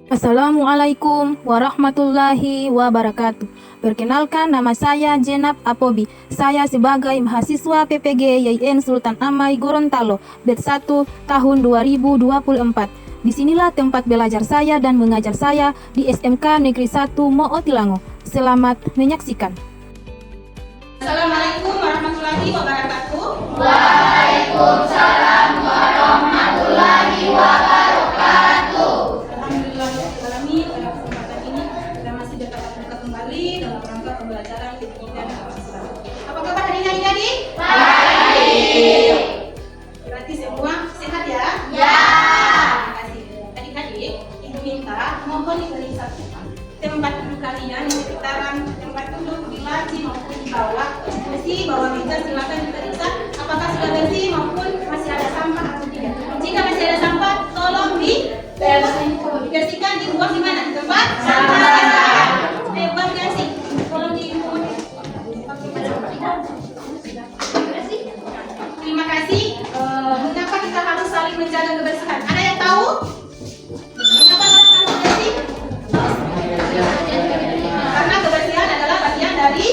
Assalamualaikum warahmatullahi wabarakatuh. Perkenalkan, nama saya Jenab Apobi. Saya sebagai mahasiswa PPG YIN Sultan Amai Gorontalo, batch 1 tahun 2024. Disinilah tempat belajar saya dan mengajar saya di SMK Negeri 1 Mootilango. Selamat menyaksikan. Assalamualaikum warahmatullahi wabarakatuh. Waalaikumsalam warahmatullahi wabarakatuh. Alhamdulillahirrahmanirrahim. Pada kesempatan ini kita masih dapat buka kembali dalam rangka pembelajaran ketiga dan Islam. Apa kabar hari ini adik-adik? Baik. Berarti semua sehat ya? Ya. Terima kasih. Adik-adik, ibu minta mohon diberi satu tempat duduk kalian di sekitaran tempat duduk di laci maupun di bawah. Bersih, bawah meja silakan diperiksa apakah sudah bersih maupun masih ada sampah atau tidak. Jika masih ada sampah, tolong dibersihkan, dibuang di mana? Di tempat sampah. Buang bersih. Tolong dibuang. Terima kasih. Mengapa kita harus saling menjaga kebersihan? Ada yang tahu? Mengapa harus bersih? Karena kebersihan adalah bagian dari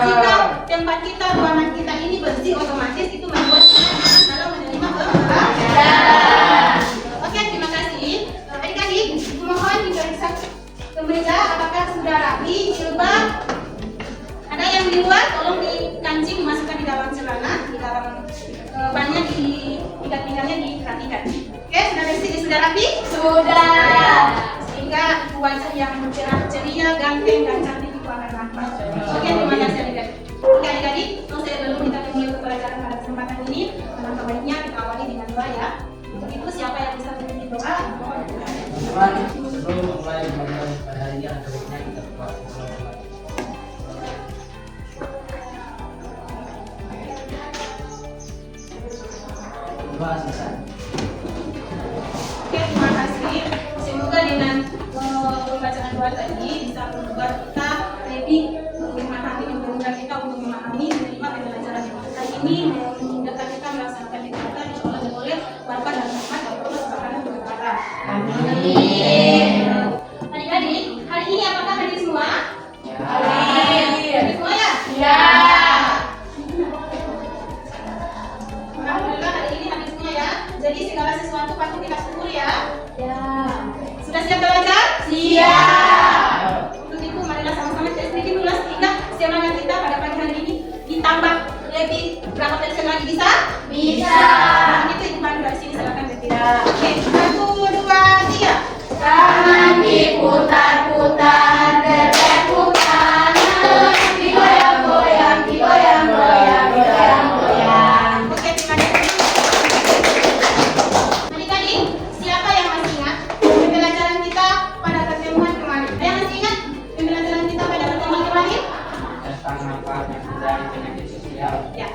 jika tempat kita, ruangan kita ini bersih, otomatis itu membuat kita nyaman dalam menerima keberadaan. Oke, terima kasih. Adik-adik, mohon diperiksa kemeja apakah sudah rapi, jilbab. Ada yang di luar, tolong dikancing, dimasukkan di dalam celana, di dalam bannya, di ikat-ikatnya diperhatikan. Oke, sudah bersih, sudah rapi? Sudah. Sehingga wajah yang cerah ceria, ganteng dan cantik itu akan nampak. Oke, terima kasih adik-adik. Oke adik-adik, sebelum kita mulai pembelajaran pada kesempatan ini, alangkah baiknya kita awali dengan doa ya. Untuk itu siapa yang bisa memimpin doa? Sebelum mulai pembelajaran pada hari ini, ada baiknya kita berdoa. Doa selesai. Oke, terima kasih. Semoga dengan pembacaan doa tadi bisa membuat kita lebih memahami, memudahkan kita untuk memahami, menerima pembelajaran kali ini, memudahkan kita melaksanakan kegiatan insya Allah dan oleh barokah dan rahmat Allah Subhanahu wa Ta'ala. Amin. Adik-adik, hari ini apakah hadir semua? Hadir semua ya? Ya. Alhamdulillah hari ini hadir semua ya. Jadi segala sesuatu patut kita syukuri ya. Ya. Sudah siap belajar? Siap. Untuk itu marilah sama-sama kita sedikit ulas sehingga semangat kita pada pagi hari ini ditambah lebih berapa persen lagi bisa? Bisa. Nah, itu Iqbal dari sini silakan bertindak. Oke, 1, 2, 3. Tangan diputar-putar, bertepuk tangan, digoyang-goyang, digoyang-goyang, digoyang-goyang. Oke, terima kasih. Adik-adik, siapa yang masih ingat pembelajaran kita pada pertemuan kemarin? Ada yang masih ingat pembelajaran kita pada pertemuan kemarin? Tentang manfaat yang dari penyakit sosial. Ya.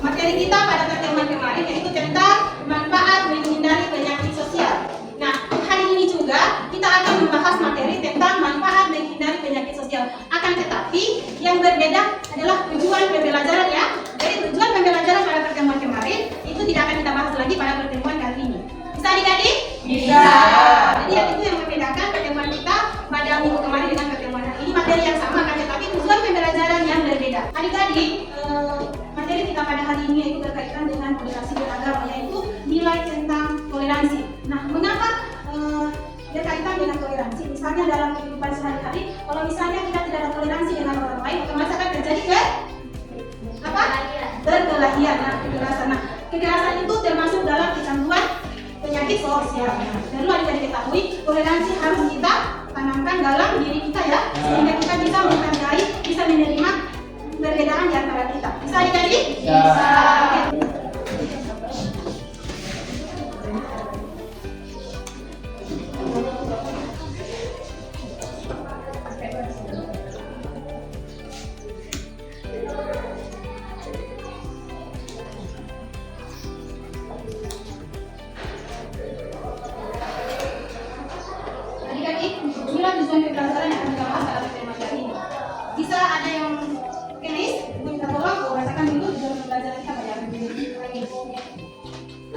Materi kita pada pertemuan kemarin yaitu tentang manfaat menghindari penyakit sosial. Nah, hari ini juga kita akan membahas materi tentang manfaat menghindari penyakit sosial. Akan tetapi yang berbeda adalah tujuan pembelajaran ya. Jadi tujuan pembelajaran pada pertemuan kemarin itu tidak akan kita bahas lagi pada pertemuan kali ini. Bisa adik-adik? Bisa. Jadi itu yang membedakan pertemuan kita pada minggu kemarin dengan pertemuan hari ini. Materi yang sama kan, tetapi tujuan pembelajaran yang berbeda. Adik-adik, materi kita pada hari ini yaitu berkaitan dengan toleransi beragama, yaitu nilai tentang toleransi. Nah, mengapa berkaitan dengan toleransi? Misalnya dalam kehidupan sehari-hari, kalau misalnya kita tidak ada toleransi dengan orang lain, otomatis akan terjadi berkelahian. Nah, kekerasan. Nah, kekerasan itu termasuk dalam kecanduan penyakit sosial. Perlu adik-adik ketahui, toleransi harus kita tanamkan dalam diri kita ya, sehingga kita bisa menghargai, bisa menerima perbedaan di antara kita. Bisa adik-adik? Bisa. Adik-adik, inilah tujuan pembelajaran yang akan kita bahas pada pertemuan kali ini. Bisa ada yang tulis, minta tolong bacakan dulu tujuan pembelajaran kita pada hari ini.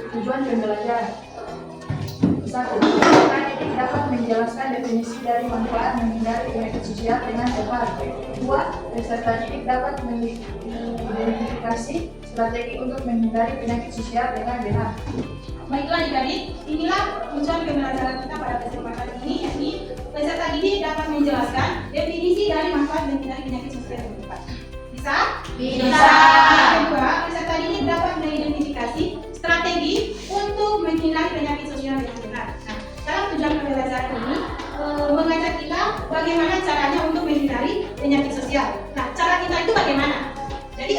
Tujuan pembelajaran 1. dapat menjelaskan definisi dari manfaat menghindari penyakit sosial dengan tepat. 2. Peserta didik dapat mengidentifikasi strategi untuk menghindari penyakit sosial dengan benar. Baiklah adik-adik, inilah tujuan pembelajaran kita pada kesempatan ini, yakni peserta didik dapat menjelaskan definisi dari manfaat menghindari penyakit sosial dengan tepat. Bisa? Bisa. Yang kedua, peserta didik dapat mengidentifikasi strategi untuk menghindari penyakit sosial dengan benar. Nah, dalam tujuan pembelajaran ini mengajak kita bagaimana caranya untuk menghindari penyakit sosial. Nah, cara kita itu bagaimana? Jadi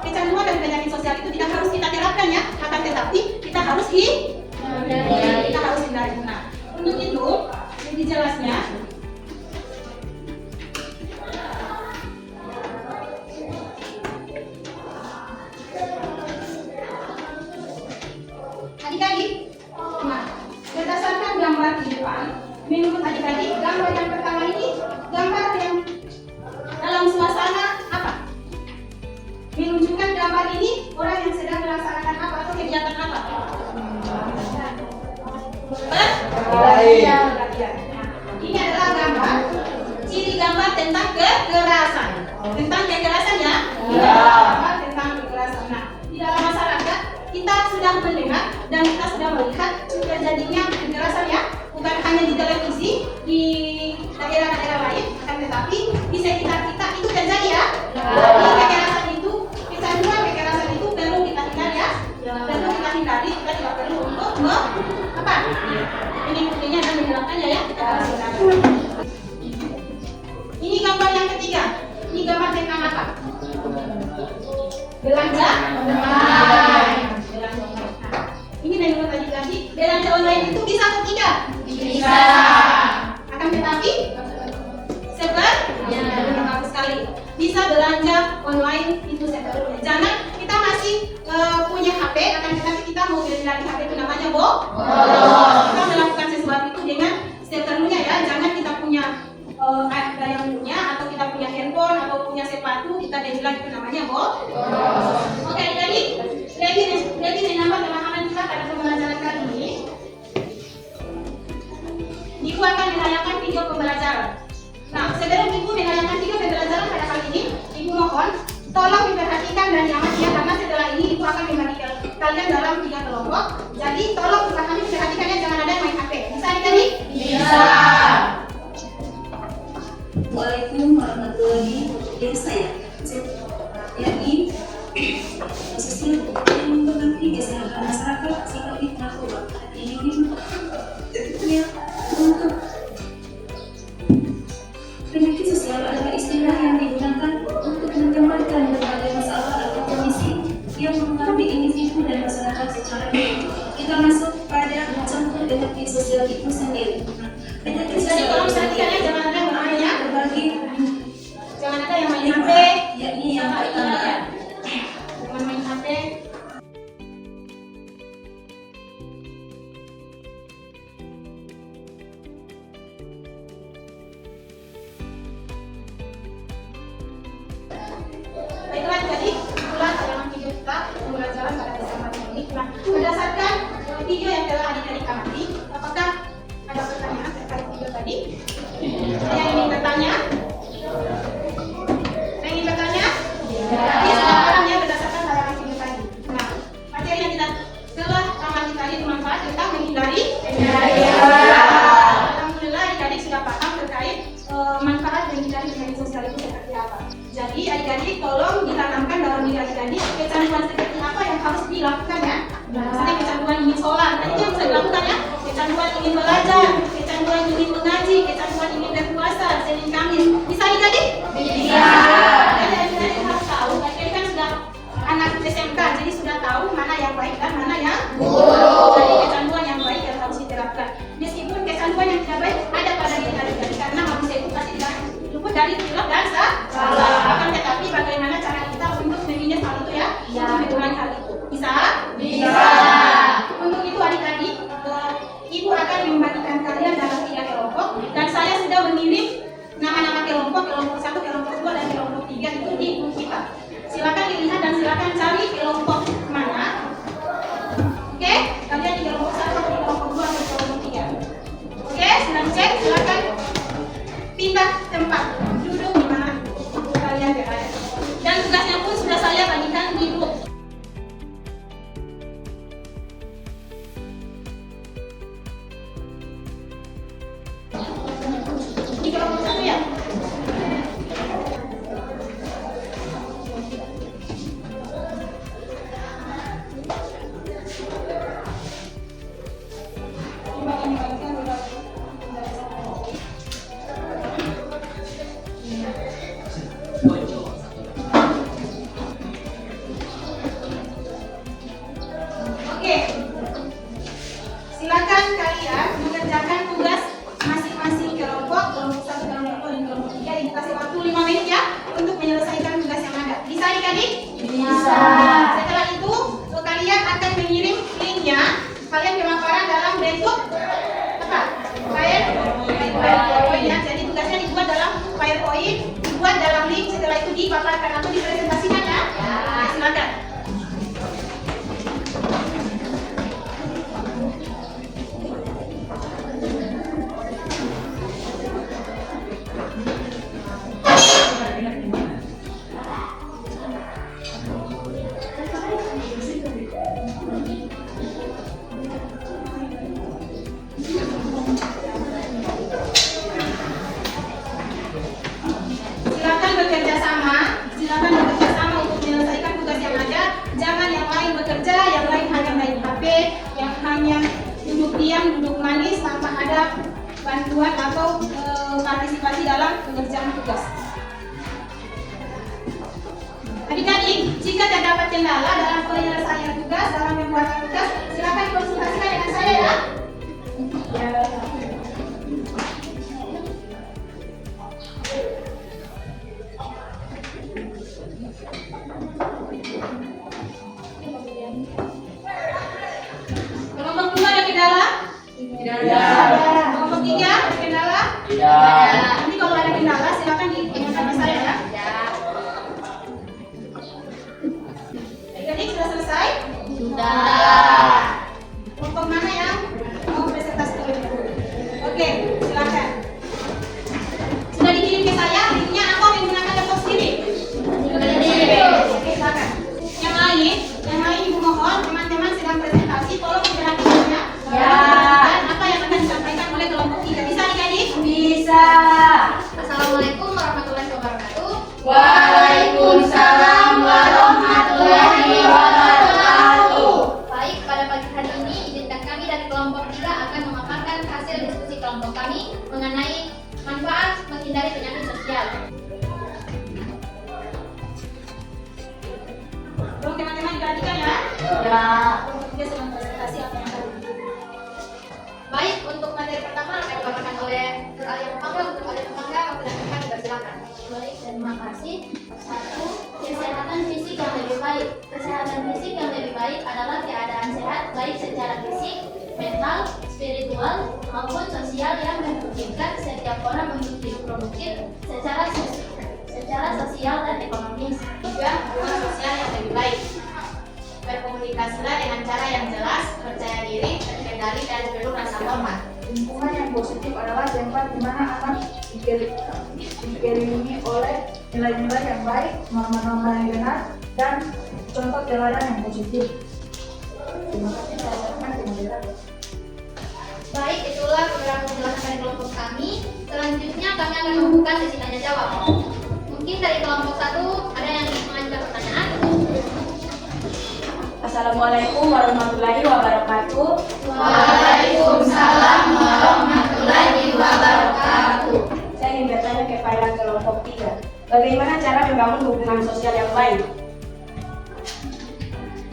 kecanduan dan penyakit sosial itu tidak harus kita terapkan ya, akan tetapi kita harus hindari. Nah, untuk itu lebih jelasnya adik-adik, nah berdasarkan gambar di depan, menurut adik-adik gambar yang pertama ini gambar yang dalam suasana apa? Menunjukkan gambar ini orang yang sedang melaksanakan apa atau kegiatan apa? Berlatihan. Nah, ini adalah gambar ciri gambar tentang kekerasan. Tentang kekerasan ya? Gambar tentang kekerasan. Nah, di dalam masyarakat kita sudah mendengar dan kita sudah melihat terjadinya kekerasan ya, bukan hanya di televisi, di daerah-daerah lain, akan tetapi di sekitar kita itu terjadi ya. Jadi kekerasan itu, kecanduan kekerasan itu perlu kita hindari ya. Perlu kita hindari, kita tidak perlu untuk apa? Mengikutinya dan menghilangkannya ya. Kita harus hindari. Ini gambar yang ketiga. Ini gambar tentang apa? Belanja online. Ini menurut adik-adik, belanja online itu bisa atau tidak? Bisa. Akan tetapi bagus sekali. Bisa belanja online itu seperlunya. Jangan kita masih punya HP, akan tetapi kita mau beli lagi HP itu namanya bohong. Kita melakukan sesuatu itu dengan seperlunya ya. Jangan kita punya ada yang punya atau kita punya handphone atau punya sepatu kita beli lagi itu namanya bohong. Oke adik-adik, lebih menambah pemahaman kita pada pembelajaran kali ini. Ibu akan menayangkan video pembelajaran. Nah, sebelum Ibu menayangkan video pembelajaran pada kali ini, Ibu mohon tolong diperhatikan dan diamati ya, karena setelah ini Ibu akan membagi kalian dalam 3 kelompok. Jadi tolong dipahami, diperhatikannya, jangan ada yang main HP. Bisa adik-adik? Bisa. Waalaikumsalam warahmatullahi wabarakatuh. Yakni khususnya yang mempengaruhi kesehatan masyarakat sikap narkoba. Ini untuk penyakit sosial adalah istilah yang digunakan untuk menggambarkan berbagai masalah atau kondisi yang mempengaruhi individu dan masyarakat secara umum. Kita masuk pada contoh penyakit sosial itu sendiri. Penyakit sosial Tolong perhatikannya, jangan ada yang main ya. berbagi, Jangan ada yang main HP. yakni yang pertama. Jangan main HP. Baiklah, jadi itulah tayangan video kita pembelajaran pada kesempatan ini. Nah, berdasarkan video yang telah adik-adik amati, apakah ada pertanyaan terkait video tadi? Ada yang ingin bertanya? Ada yang ingin bertanya? Ini sudah paham ya berdasarkan tayangan video tadi. Nah, materi yang kita telah amati tadi bermanfaat tentang menghindari. Alhamdulillah adik-adik sudah paham terkait manfaat menghindari penyakit sosial itu seperti apa. Jadi adik-adik tolong ditanamkan dalam diri adik-adik kecanduan seperti apa yang harus dilakukan ya. Misalnya kecanduan ingin sholat, nah itu yang bisa dilakukan ya. Kecanduan ingin belajar, kecanduan ingin mengaji, kecanduan ingin berpuasa, Senin Kamis. Bisa adik-adik? Bisa. Jadi adik-adik harus tahu, adik-adik kan sudah anak SMK, jadi sudah tahu mana yang baik dan mana yang buruk. Jadi kecanduan yang baik yang harus diterapkan. Meskipun kecanduan yang tidak baik ada pada diri adik-adik, karena manusia itu pasti tidak luput dari hilaf dan salah. Akan tetapi bagaimana cara kita untuk menghindari hal itu ya? Untuk mengurangi hal itu. Bisa? Bisa. Untuk itu adik-adik, Ibu akan membagikan kalian dalam 3 kelompok dan saya sudah mengirim nama-nama kelompok 1, kelompok 2, dan kelompok 3 itu di buku kita. Silakan dilihat dan silakan cari kelompok mana. Oke? Oke. Silakan kalian mengerjakan tugas masing-masing kelompok 1, kelompok 2, dan kelompok 3. Ibu kasih waktu 5 menit ya untuk menyelesaikan tugas yang ada. Bisa adik-adik? Bisa. Setelah itu kalian akan mengirim linknya kalian pemaparan dalam bentuk apa? PowerPoint ya. Jadi tugasnya dibuat dalam PowerPoint, dibuat dalam link, setelah itu dipaparkan atau dipresentasikan ya. Nah, silakan. Silakan bekerja sama untuk menyelesaikan tugas yang ada. Jangan yang lain bekerja, yang lain hanya main HP, yang hanya duduk diam, duduk manis tanpa ada bantuan atau partisipasi dalam pengerjaan tugas. Adik-adik, jika terdapat kendala dalam penyelesaian tugas, dalam pembuatan tugas, silakan konsultasikan dengan saya ya. Kelompok 2 ada kendala? Tidak. Kelompok 3 ada kendala? Tidak. Nanti kalau ada kendala silakan diingatkan ke saya ya. Adik-adik sudah selesai? Sudah. Kelompok mana yang mau presentasi terlebih dahulu? Oke, silakan. Sudah dikirim ke saya linknya atau menggunakan laptop sendiri? Oke, silakan. Yang lain ibu mohon teman-teman sedang presentasi tolong diperhatikannya. Ya. Dan apa yang akan disampaikan oleh kelompok 3 bisa adik-adik? Bisa. Assalamualaikum warahmatullahi wabarakatuh. Waalaikumsalam warahmatullahi wabarakatuh. Baik, pada pagi hari ini izinkan kami dari kelompok 3 akan memaparkan hasil diskusi kelompok kami mengenai manfaat menghindari penyakit sosial. Tolong teman-teman diperhatikan ya. Ya. Kelompok 3 sedang presentasi apa yang tadi. Baik, untuk materi pertama akan dibawakan oleh Alia Pemangga. Untuk Alia Pemangga, waktu dan tempat dipersilakan. Baik, terima kasih. 1. Kesehatan fisik yang lebih baik. Kesehatan fisik yang lebih baik adalah keadaan sehat baik secara fisik, mental, spiritual, maupun sosial yang memungkinkan setiap orang untuk hidup produktif secara sosial dan ekonomis. Juga hubungan sosial yang lebih baik. Berkomunikasilah dengan cara yang jelas, percaya diri, terkendali, dan penuh rasa hormat. Lingkungan yang positif adalah tempat di mana anak dikelilingi oleh nilai-nilai yang baik, norma-norma yang benar, dan contoh teladan yang positif. Terima kasih. Saya ucapkan terima kasih. Baik, itulah beberapa penjelasan dari kelompok kami. Selanjutnya kami akan membuka sesi tanya jawab. Mungkin dari kelompok 1 ada yang ingin mengajukan pertanyaan? Assalamualaikum warahmatullahi wabarakatuh. Waalaikumsalam warahmatullahi wabarakatuh. Saya ingin bertanya kepada kelompok 3. Bagaimana cara membangun hubungan sosial yang baik?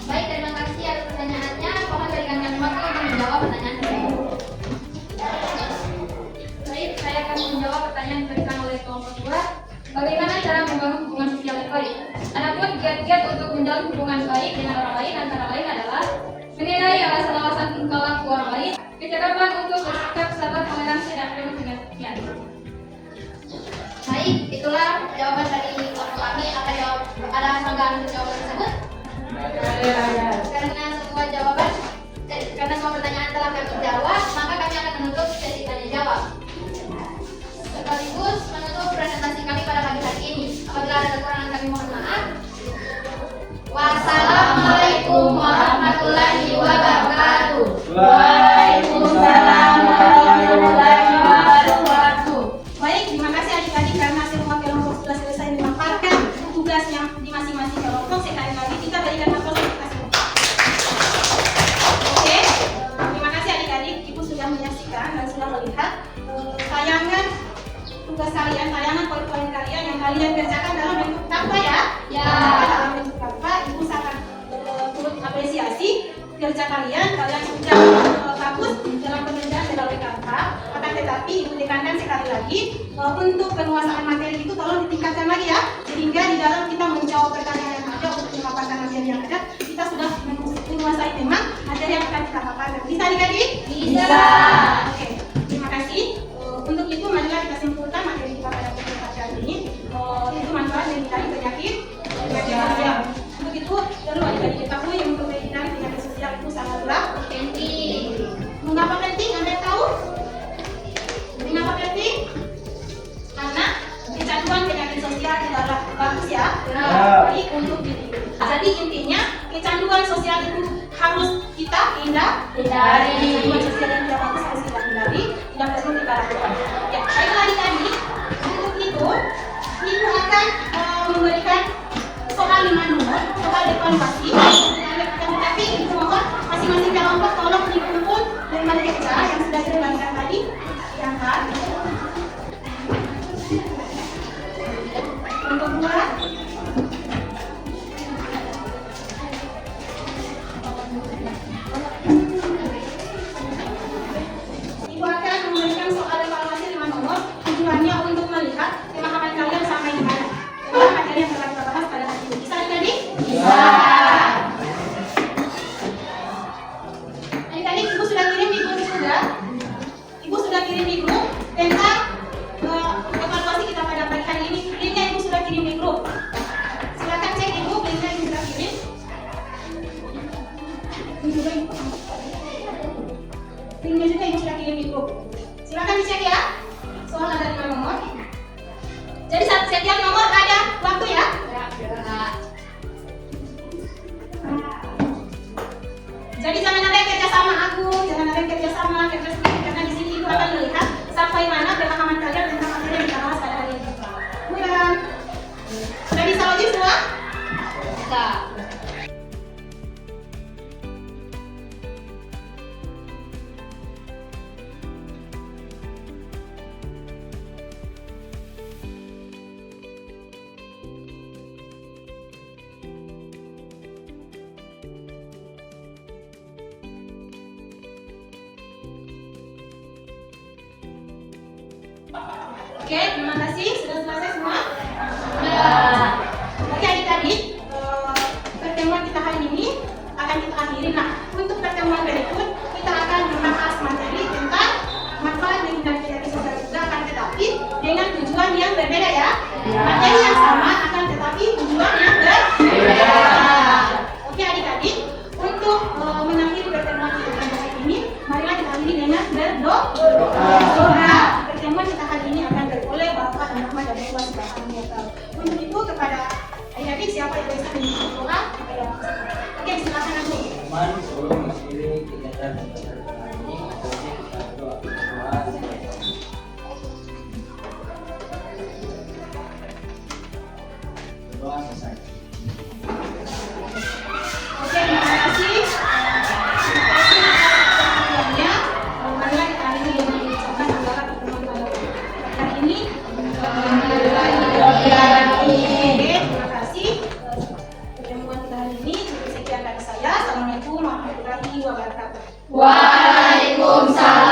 Baik, terima kasih atas pertanyaannya. Mohon berikan kami waktu untuk menjawab pertanyaan tersebut. Baik, saya akan menjawab pertanyaan yang diberikan oleh kelompok 2. Bagaimana cara membangun hubungan sosial yang baik? Adapun giat-giat untuk menjalin hubungan baik dengan orang lain antara lain adalah menilai alasan-alasan tingkah laku orang lain, kecerdasan untuk bersikap sabar, toleransi, dan penuh dengan kesetiaan. Baik, itulah jawaban dari kelompok kami. Ada tanggapan untuk jawaban tersebut? Karena semua pertanyaan telah kami jawab, maka kami akan menutup sesi tanya jawab. Sekaligus menutup presentasi kami pada pagi hari ini. Apabila ada kekurangan kami mohon maaf. Wassalamualaikum warahmatullahi wabarakatuh. Waalaikumsalam warahmatullahi wabarakatuh. Baik, terima kasih adik-adik karena semua kelompok sudah selesai memaparkan tugasnya di masing-masing kelompok. Sekali lagi kita berikan aplaus untuk kita semua. Oke, terima kasih adik-adik. Ibu sudah menyaksikan dan sudah melihat tayangan tugas kalian, tayangan poin-poin kalian yang kalian kerjakan dalam bentuk apa ya? Ya. Dalam bentuk apa? Ibu sangat turut apresiasi kerja kalian sudah bagus dalam pengerjaan pegawai KK. Akan tetapi Ibu tekankan sekali lagi untuk penguasaan materi itu tolong ditingkatkan lagi ya, sehingga di dalam kita menjawab pertanyaan yang ada untuk memaparkan materi yang ada, kita sudah menguasai memang materi yang akan kita paparkan. Bisa adik-adik? Bisa. Oke, terima kasih. Untuk itu marilah kita simpulkan materi kita pada kesempatan ini. Itu manfaat menghindari penyakit sosial. Untuk itu perlu adik-adik ketahui untuk menghindari penyakit sosial itu sangatlah penting. mengapa penting? Anda tahu? Mengapa penting? Karena kecanduan penyakit sosial tidaklah bagus ya, baik untuk diri. Jadi intinya kecanduan sosial itu harus kita hindari. Kecanduan sosial yang tidak bagus harus kita hindari, tidak perlu kita lakukan. Ya, baiklah adik-adik. Untuk itu, Ibu akan memberikan soal 5 nomor, soal evaluasi. Tapi Ibu mohon masing-masing kelompok tolong dikumpul dengan kerja yang sudah dibagikan tadi, diangkat. Untuk buat Ibu akan memberikan soal evaluasi 5 nomor. Tujuannya untuk melihat pemahaman kalian sampai di mana tentang materi yang telah kita bahas pada hari ini. Bisa adik-adik? Bisa. Adik-adik, Ibu sudah kirim di grup juga. Ibu sudah kirim di grup tentang evaluasi kita pada pagi hari ini. Linknya Ibu sudah kirim di grup. Silakan cek Ibu, linknya Ibu sudah kirim. Linknya juga Ibu sudah kirim di grup. Silakan dicek ya. Soal ada 5 nomor. Jadi setiap nomor ada waktu ya. Jadi jangan ada yang kerja sama aku, jangan ada yang kerja sama kerja sendiri, karena di sini Ibu akan melihat sampai mana pemahaman kalian tentang materi yang kita bahas pada hari ini. Kemudian sudah bisa logik semua? Bisa. Oke, terima kasih. Sudah selesai semua? Sudah. Oke adik-adik, pertemuan kita hari ini akan kita akhiri. Nah, untuk pertemuan berikut kita akan membahas materi tentang manfaat menghindari penyakit sosial juga, akan tetapi dengan tujuan yang berbeda ya. Materi yang sama akan tetapi tujuan yang berbeda. Oke adik-adik, untuk mengakhiri pertemuan kita hari ini, marilah kita akhiri dengan berdoa. Pertemuan kita hari ini akan oleh Bapak dan Mama dan Ibu Subhanahu wa Ta'ala. Untuk itu kepada adik-adik siapa yang bisa berdoa? Oke, silakan Aku. Teman, sebelum mengakhiri kegiatan pada hari ini, kita berdoa. Berdoa selesai. Oke, terima kasih. Marilah kita akhiri dengan mengucapkan segala pertemuan pada hari ini. Oke, terima kasih. Pertemuan kita hari ini cukup sekian dari saya. Assalamualaikum warahmatullahi wabarakatuh. Waalaikumsalam.